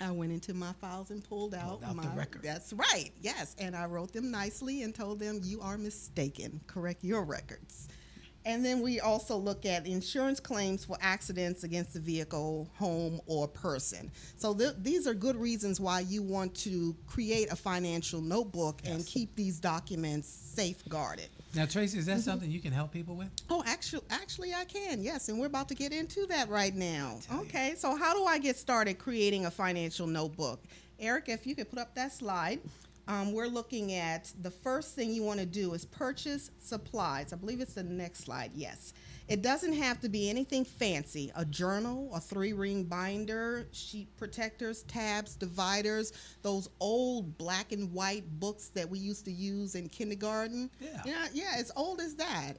I went into my files and pulled out the record. That's right, yes. And I wrote them nicely and told them, you are mistaken. Correct your records. And then we also look at insurance claims for accidents against the vehicle, home, or person. So these are good reasons why you want to create a financial notebook and keep these documents safeguarded. Now, Tracy, is that something you can help people with? Oh, actually, I can, yes, and we're about to get into that right now. Okay, so how do I get started creating a financial notebook? Eric, if you could put up that slide. We're looking at the first thing you want to do is purchase supplies. I believe it's the next slide, yes. It doesn't have to be anything fancy. A journal, a 3-ring binder, sheet protectors, tabs, dividers, those old black and white books that we used to use in kindergarten. Yeah, as old as that.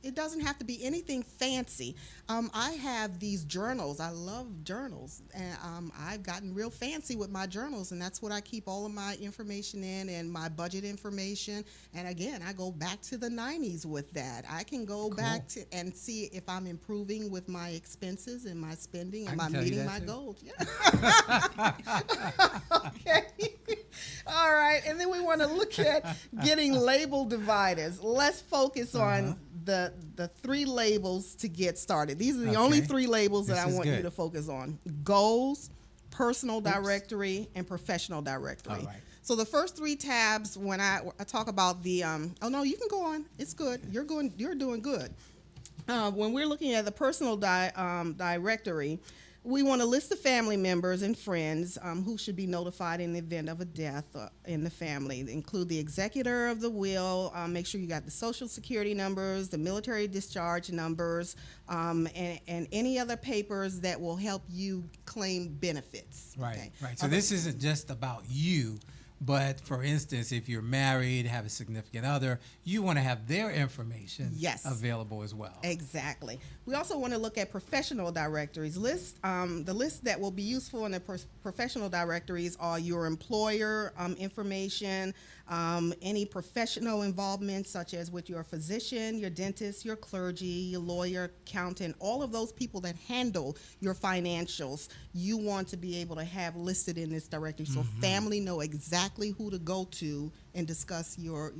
It doesn't have to be anything fancy. I have these journals. I love journals. And I've gotten real fancy with my journals, and that's what I keep all of my information in and my budget information. And again, I go back to the 90s with that. I can go back to and see if I'm improving with my expenses and my spending. Am I meeting my goals? Yeah. Okay. All right. And then we want to look at getting label dividers. Let's focus on the 3 labels to get started. These are the only 3 labels that I want you to focus on. Goals, personal directory, and professional directory. All right. So the first 3 tabs, when I talk about the, oh no, you can go on. It's good. You're doing good. When we're looking at the personal directory, we want to list the family members and friends who should be notified in the event of a death in the family. Include the executor of the will. Make sure you got the social security numbers, the military discharge numbers, and any other papers that will help you claim benefits. Right, okay? right. So this isn't just about you. But for instance, if you're married, have a significant other, you want to have their information available as well. Exactly. We also want to look at professional directories. The lists that will be useful in the professional directories are your employer information, any professional involvement such as with your physician, your dentist, your clergy, your lawyer, accountant, all of those people that handle your financials, you want to be able to have listed in this directory so family know exactly who to go to and discuss your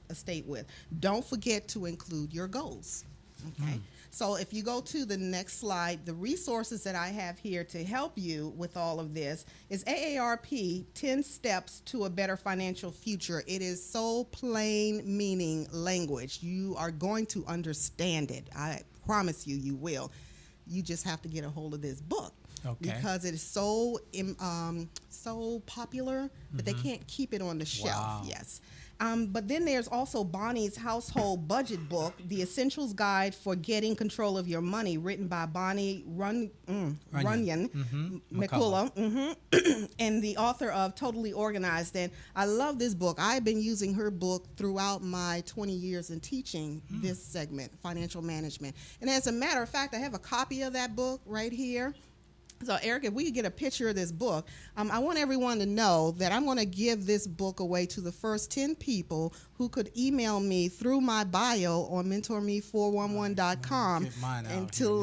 estate with. Don't forget to include your goals. Okay. So if you go to the next slide, the resources that I have here to help you with all of this is AARP, 10 Steps to a Better Financial Future. It is so plain meaning language. You are going to understand it. I promise you, you will. You just have to get a hold of this book. Okay. Because it is so popular that they can't keep it on the shelf. Wow. Yes. But then there's also Bonnie's Household Budget Book, The Essentials Guide for Getting Control of Your Money, written by Bonnie Runyon McCullough, and the author of Totally Organized. And I love this book. I've been using her book throughout my 20 years in teaching this segment, financial management. And as a matter of fact, I have a copy of that book right here. So, Eric, if we could get a picture of this book, I want everyone to know that I'm going to give this book away to the first 10 people who could email me through my bio on MentorMe411.com and to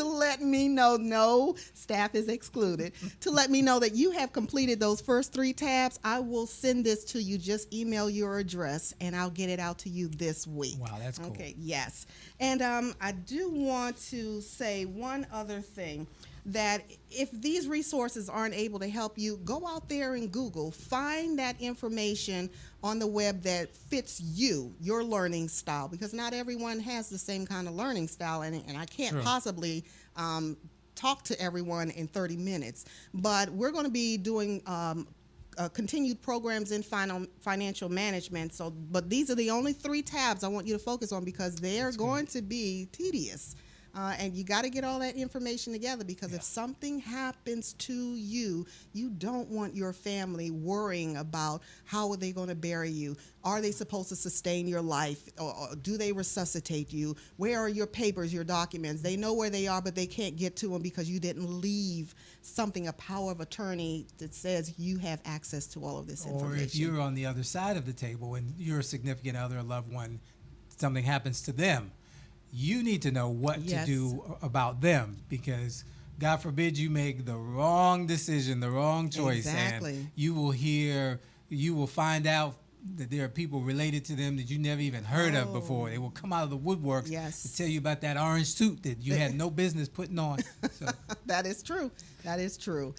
let me know, no, staff is excluded, to let me know that you have completed those first 3 tabs. I will send this to you. Just email your address, and I'll get it out to you this week. Wow, that's cool. Okay, yes. And I do want to say one other thing. That if these resources aren't able to help you, go out there and Google. Find that information on the web that fits you, your learning style, because not everyone has the same kind of learning style, and I can't possibly talk to everyone in 30 minutes. But we're going to be doing continued programs in financial management. But these are the only 3 tabs I want you to focus on because they're going to be tedious. And you got to get all that information together because if something happens to you, you don't want your family worrying about how are they going to bury you. Are they supposed to sustain your life? Or do they resuscitate you? Where are your papers, your documents? They know where they are, but they can't get to them because you didn't leave a power of attorney that says you have access to all of this information. Or if you're on the other side of the table and your significant other or loved one, something happens to them, you need to know what to do about them because God forbid you make the wrong decision, the wrong choice, Exactly. and you will find out that there are people related to them that you never even heard of before. They will come out of the woodworks Yes. to tell you about that orange suit that you had no business putting on. So, That is true. That is true.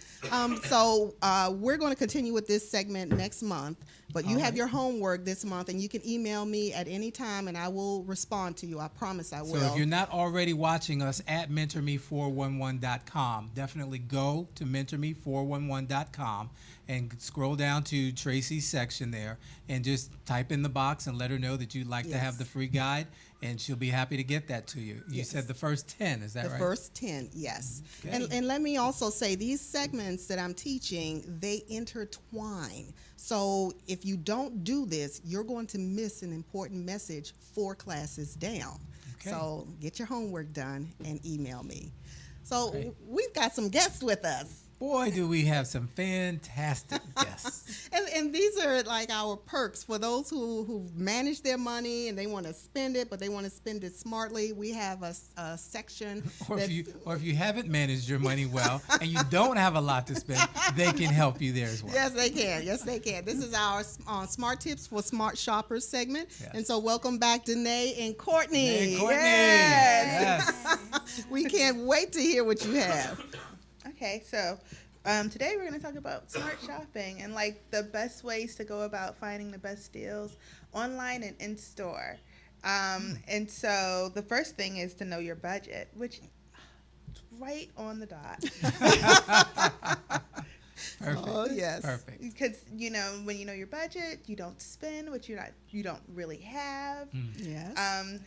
So we're going to continue with this segment next month, but you All have right. your homework this month, and you can email me at any time, and I will respond to you. I promise I will. so if you're not already watching us at MentorMe411.com, definitely go to MentorMe411.com and scroll down to Tracy's section there and just type in the box and let her know that you'd like to have Yes. the free guide, and she'll be happy to get that to you. You Yes. said the first 10, is that The right? first 10, yes. Okay. And let me also say, these segments that I'm teaching, they intertwine. So if you don't do this, you're going to miss an important message 4 classes down. Okay. So get your homework done and email me. So Great. we've got some guests with us. Boy, do we have some fantastic guests. And these are like our perks for those who've managed their money and they want to spend it, but they want to spend it smartly. We have a section. Or that's- if you haven't managed your money well and you don't have a lot to spend, they can help you there as well. Yes, they can. Yes, they can. This is our Smart Tips for Smart Shoppers segment. Yes. And so welcome back, Danae and Courtney. Hey, Courtney. Yes. Yes. We can't wait to hear what you have. Okay, so today we're going to talk about smart shopping and like the best ways to go about finding the best deals online and in store. And so the first thing is to know your budget, which is right on the dot. Perfect. Oh, yes. Perfect. Because when you know your budget, you don't spend what you don't really have. Yes.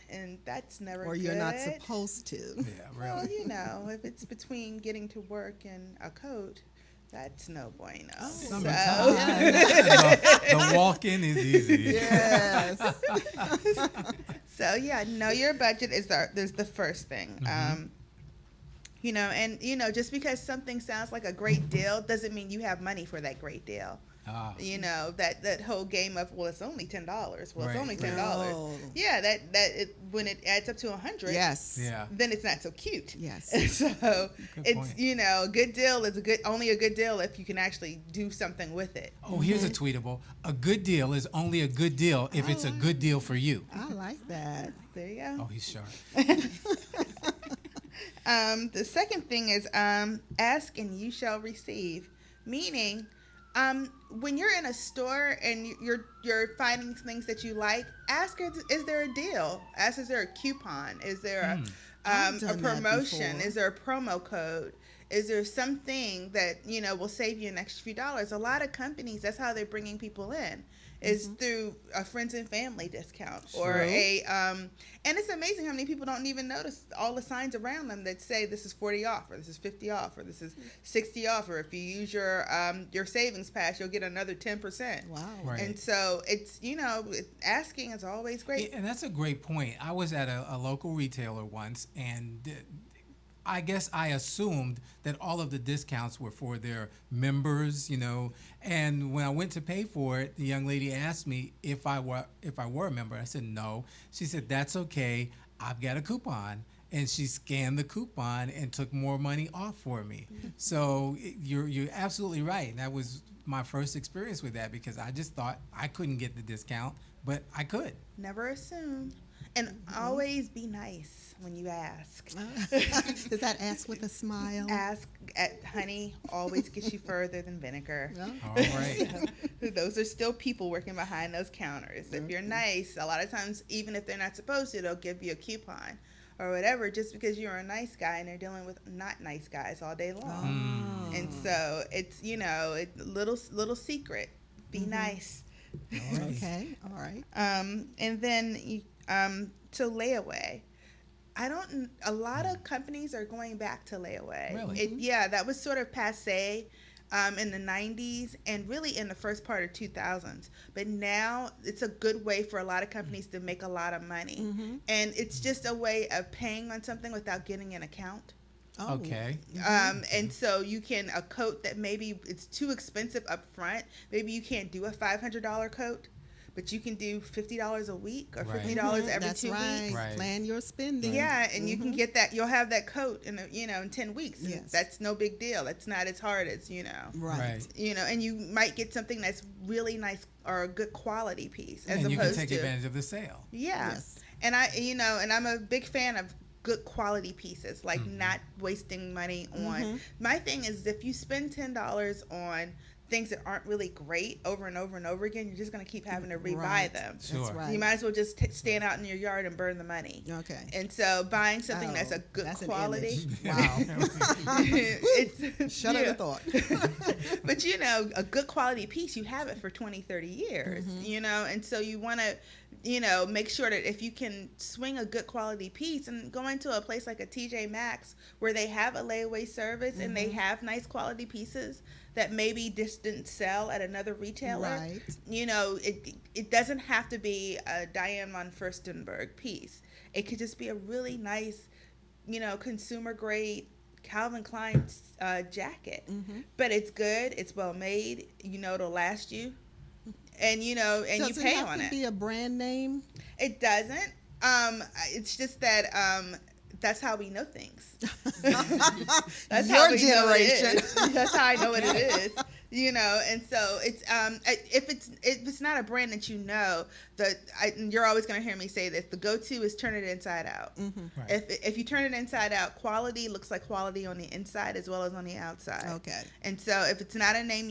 And that's never Or good. you're not supposed to. Yeah, Well, really. if it's between getting to work and a coat, that's no bueno. Summertime. The walk-in is easy. Yes. So know your budget is the first thing. Just because something sounds like a great deal doesn't mean you have money for that great deal. Ah. That whole game of, well, it's only $10. Well, it's Right, only $10. No. Yeah, when it adds up to 100, Yes. Yeah. then it's not so cute. Yes. So Good it's point. a good deal is only a good deal if you can actually do something with it. Oh, here's a tweetable. A good deal is only a good deal if it's a good deal for you. I like that. There you go. Oh, he's sharp. The second thing is ask and you shall receive, meaning when you're in a store and you're finding things that you like, ask is there a deal? Ask is there a coupon? Is there I've a done that promotion? before. Is there a promo code? Is there something that will save you an extra few dollars? A lot of companies, that's how they're bringing people in, is through a friends and family discount or and it's amazing how many people don't even notice all the signs around them that say this is 40 off or this is 50 off or this is 60 off, or if you use your savings pass you'll get another 10%. Wow. Right. And so it's asking is always great. And that's a great point. I was at a local retailer once, and I guess I assumed that all of the discounts were for their members, and when I went to pay for it, the young lady asked me if I were a member. I said no. She said, that's okay, I've got a coupon. And she scanned the coupon and took more money off for me. So you're absolutely right. And that was my first experience with that, because I just thought I couldn't get the discount, but I could. Never assume, and always be nice when you ask. Does that ask with a smile? Ask honey always gets you further than vinegar. All right. Those are still people working behind those counters. If you're nice, a lot of times, even if they're not supposed to, they'll give you a coupon or whatever, just because you're a nice guy and they're dealing with not nice guys all day long. And so it's little secret. Be nice. Okay. All right. And then to layaway. A lot of companies are going back to layaway. Really? That was sort of passé in the 90s and really in the first part of 2000s. But now it's a good way for a lot of companies to make a lot of money. And it's just a way of paying on something without getting an account. Oh. Okay. And so you can, a coat that maybe it's too expensive up front, maybe you can't do a $500 coat, but you can do $50 a week or Right. $50 every That's 2 right. weeks. Right. Plan your spending. Yeah, and you can get that. You'll have that coat in in 10 weeks. And Yes. that's no big deal. That's not as hard as Right. And you might get something that's really nice or a good quality piece as And you opposed can take to advantage of the sale. yeah. Yes. And and I'm a big fan of good quality pieces, like not wasting money on. My thing is, if you spend $10 on things that aren't really great over and over and over again, you're just going to keep having to rebuy Right. them. Sure. That's right. You might as well just stand out in your yard and burn the money. Okay. And so buying something that's a Oh, good that's an quality. image. Wow. it's, Shut up the thought. but a good quality piece, you have it for 20, 30 years, and so you want to, make sure that if you can swing a good quality piece and go into a place like a TJ Maxx where they have a layaway service and they have nice quality pieces that maybe just didn't sell at another retailer. Right. It doesn't have to be a Diane von Furstenberg piece. It could just be a really nice, consumer grade Calvin Klein jacket. But it's good. It's well made. It'll last you. And and Does you pay it have on to it. be a brand name? It doesn't. It's just that that's how we know things. That's Your how we know it generation. is. That's how I know what it is. And so it's if it's not a brand that you're always going to hear me say this. The go-to is turn it inside out. Right. If you turn it inside out, quality looks like quality on the inside as well as on the outside. Okay. And so if it's not a name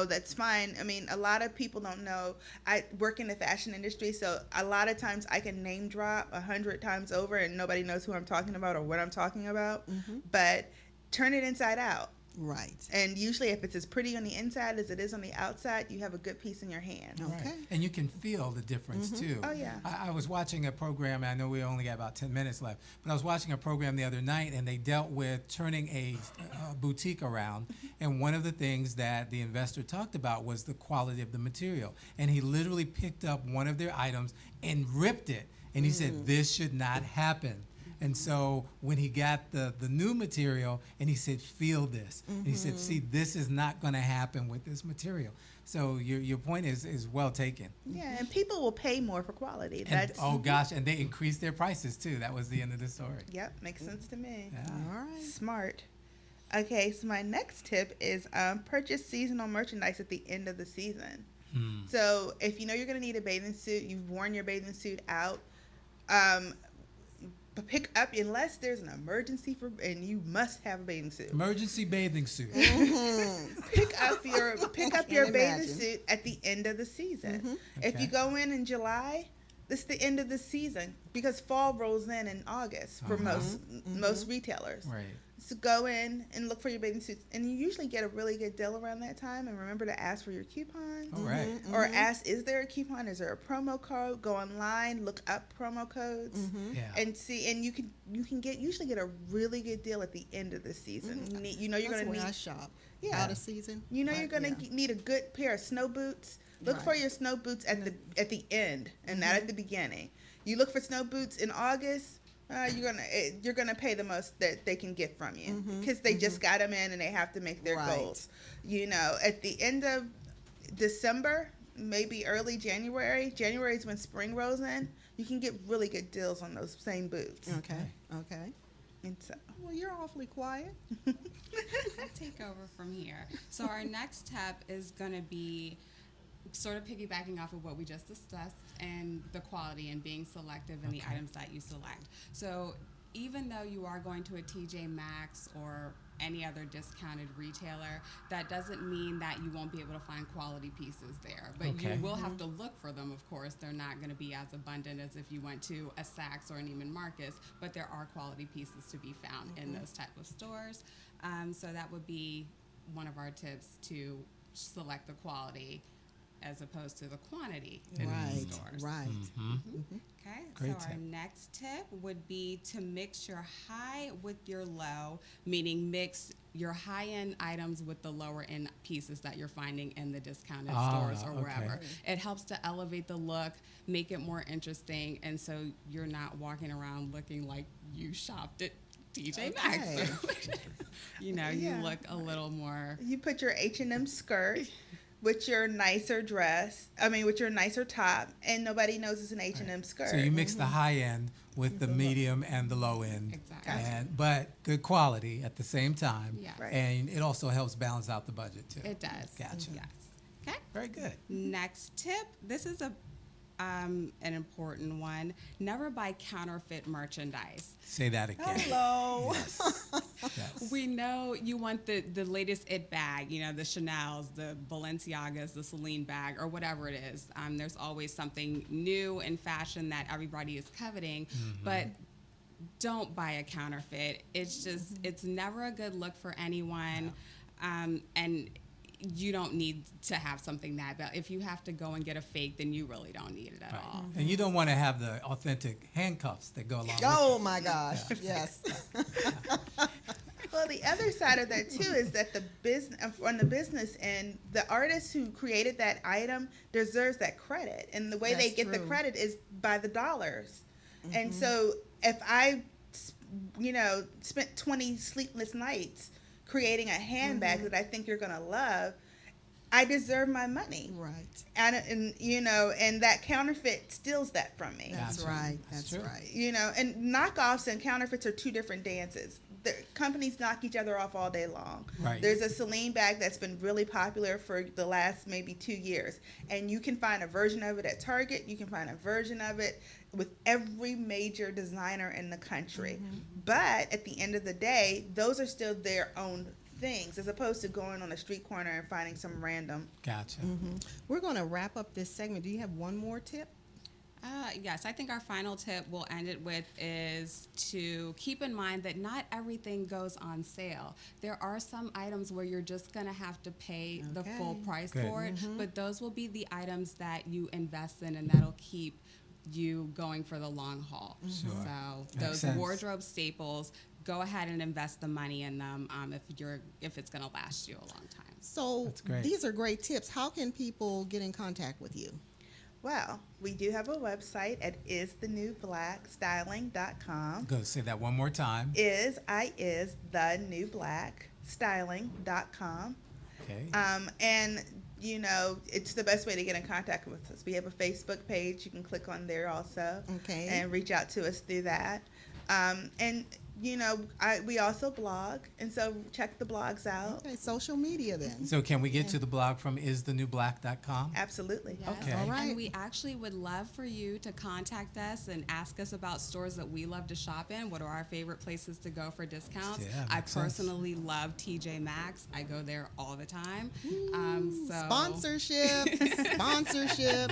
that's fine. I mean, a lot of people don't know. I work in the fashion industry, so a lot of times I can name drop 100 times over and nobody knows who I'm talking about or what I'm talking about. But turn it inside out. Right. And usually if it's as pretty on the inside as it is on the outside, you have a good piece in your hand. Okay. Right. And you can feel the difference too. Oh, yeah. I was watching a program, I know we only got about 10 minutes left, but I was watching a program the other night and they dealt with turning a boutique around. And one of the things that the investor talked about was the quality of the material. And he literally picked up one of their items and ripped it. And he said, this should not happen. And so when he got the new material and he said, feel this. And he said, see, this is not going to happen with this material. So your point is well taken. Yeah, and people will pay more for quality. And, oh, gosh, and they increased their prices, too. That was the end of the story. Yep, makes sense to me. Yeah. All right. Smart. Okay, so my next tip is purchase seasonal merchandise at the end of the season. So if you know you're going to need a bathing suit, you've worn your bathing suit out, but pick up unless there's an emergency and you must have a bathing suit. Emergency bathing suit. Pick up your bathing imagine. suit at the end of the season. If Okay. you go in July, this is the end of the season because fall rolls in August for most retailers. Right. So go in and look for your bathing suits, and you usually get a really good deal around that time. And remember to ask for your coupons, All right. or ask, is there a coupon? Is there a promo code? Go online, look up promo codes, Yeah. and see. And you can usually get a really good deal at the end of the season. You're That's going to where I need. shop. Yeah. Out of season. You're But, going to yeah. need a good pair of snow boots. Look for Right. your snow boots at the end and not at the beginning. You look for snow boots in August. You're gonna pay the most that they can get from you because they just got them in and they have to make their Right. goals. At the end of December, maybe early January. January is when spring rolls in. You can get really good deals on those same boots. Okay. And so, Well, you're awfully quiet. I'll take over from here. So our next tip is going to be sort of piggybacking off of what we just discussed and the quality and being selective in the items that you select. So even though you are going to a TJ Maxx or any other discounted retailer, that doesn't mean that you won't be able to find quality pieces there. But Okay. you will have to look for them, of course. They're not going to be as abundant as if you went to a Saks or an Neiman Marcus, but there are quality pieces to be found in those type of stores. So that would be one of our tips, to select the quality as opposed to the quantity in Right. these stores. Right. Okay, Great so our tip. next tip would be to mix your high with your low, meaning mix your high-end items with the lower-end pieces that you're finding in the discounted stores or okay. wherever. It helps to elevate the look, make it more interesting, and so you're not walking around looking like you shopped at TJ Maxx. You Yeah. look a little more. you put your H&M skirt with your nicer dress. I mean, with your nicer top, and nobody knows it's an H&M skirt. So you mix the high end with the medium and the low end. Exactly. But good quality at the same time. Yes. Right. And it also helps balance out the budget too. It does. Gotcha. Yes. Okay. Very good. Next tip. This is an important one. Never buy counterfeit merchandise. Say that again. Hello. Yes. We know you want the latest it bag, you know, the Chanel's, the Balenciagas, the Celine bag, or whatever it is. There's always something new in fashion that everybody is coveting, but don't buy a counterfeit. It's just, it's never a good look for anyone. And you don't need to have something that bad. If you have to go and get a fake, then you really don't need it at all. And you don't want to have the authentic handcuffs that go along Oh with it. my gosh. Yes. Well, the other side of that too is that the business, on the business end, the artist who created that item deserves that credit, and the way they That's get the true. credit is by the dollars. And so, if I, spent 20 sleepless nights creating a handbag that I think you're gonna love, I deserve my money. Right. And that counterfeit steals that from me. That's Gotcha. right. That's That's true. right. And knockoffs and counterfeits are two different dances. The companies knock each other off all day long. Right. There's a Celine bag that's been really popular for the last maybe 2 years, and you can find a version of it at Target. You can find a version of it with every major designer in the country. But at the end of the day, those are still their own things, as opposed to going on a street corner and finding some random. Gotcha. We're going to wrap up this segment. Do you have one more tip? Yes, I think our final tip we'll end it with is to keep in mind that not everything goes on sale. There are some items where you're just going to have to pay the full price Good. for it, but those will be the items that you invest in, and that'll keep you going for the long haul. Sure. So Makes those sense. wardrobe staples, go ahead and invest the money in them if it's going to last you a long time. So That's great. these are great tips. How can people get in contact with you? Well, we do have a website at isthenewblackstyling.com. Go say that one more time. Is the new black styling.com. Okay. And it's the best way to get in contact with us. We have a Facebook page. You can click on there also. Okay. And reach out to us through that. We also blog, and so check the blogs out. Okay, social media then. So can we get to the blog from isthenewblack.com? Absolutely. Yes. Okay. All right. And we actually would love for you to contact us and ask us about stores that we love to shop in. What are our favorite places to go for discounts? Yeah, I makes sense. personally love TJ Maxx. I go there all the time. Sponsorship.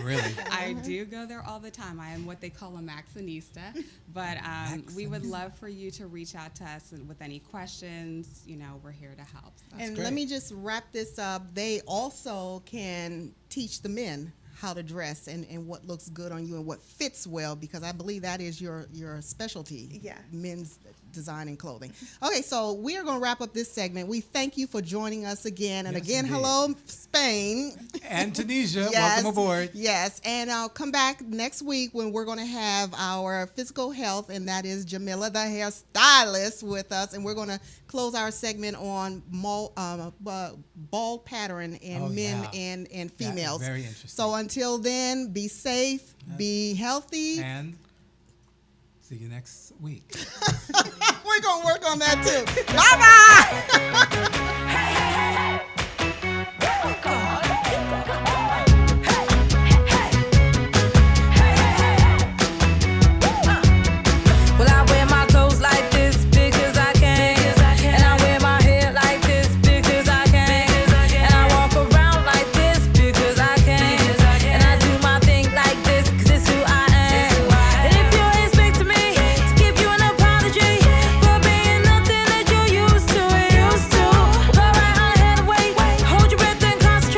Really? I do go there all the time. I am what they call a Maxinista. But we would love for you to reach out to us with any questions. We're here to help. So. And great. let me just wrap this up. They also can teach the men how to dress and what looks good on you and what fits well, because I believe that is your specialty. Yeah. Men's design and clothing. Okay, so we are going to wrap up this segment. We thank you for joining us again. And Yes, again, indeed. hello, Spain. And Tunisia, Yes, welcome aboard. Yes, and I'll come back next week when we're going to have our physical health, and that is Jamila, the hairstylist, with us, and we're going to close our segment on bald pattern in Oh, men yeah. and females. very interesting. So until then, be safe, be healthy. And see you next week. We're going to work on that too. Bye-bye.